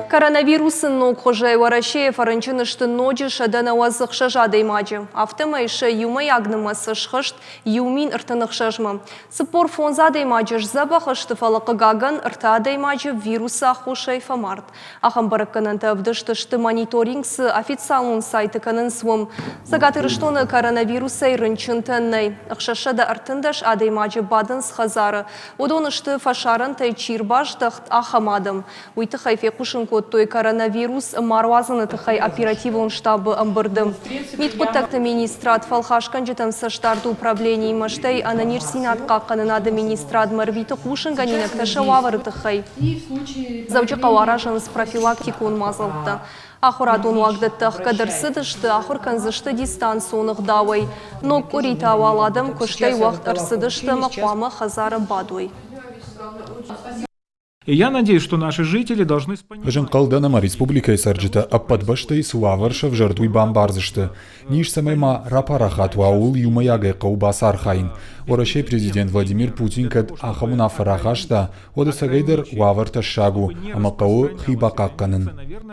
Коронавирусын нокхожай варашеев арынчынышты ноджи шадана вазық шажады имаджи. Автыма ише юмай агнымасы шхышт, юмин ыртынық шажмы. Сыпор фонзады имаджи жзабах ыштыфалықы гаган ыртады имаджи вируса хушай фамарт. Ахам барыкканынты вдыштышты мониторингсы официалун сайты канын свым. Загатырыштоны коронавируса ирынчынтыннай. Ақшашада ыртындаш ады имаджи бадын схазары. Удонышты фашарын тай чирбаждахт ахамадым. Уйты хайфе кушынко той коронавирус марвазыны тыхай оперативон штабы амбырдым. Миткуттакты министрат фалхашкан жетам саштарды управлений мыштай ананир синатқа қанынады министрат мәрвиті кушынганинак ташававары тыхай. Завчықа варажаныз профилактикун мазалды. Ахуратун вагдыттық кадырсыдышты, ахур канзышты дистанционық давай. Но курита аваладым күштай вақт ырсыдышты мақвамы хазары бадуй. И я надеюсь, что наши жители должны Жын қалданама республика сарджита аппадбаштай суваварша в жертвуй бомбарзышты. Ниш самайма рапарахат ваул юмаягэ қаубасар хайын. Орашей президент Владимир Путин кад ахамуна фарахашта, одасагайдер ваварта шагу, амақау хибақаққанын.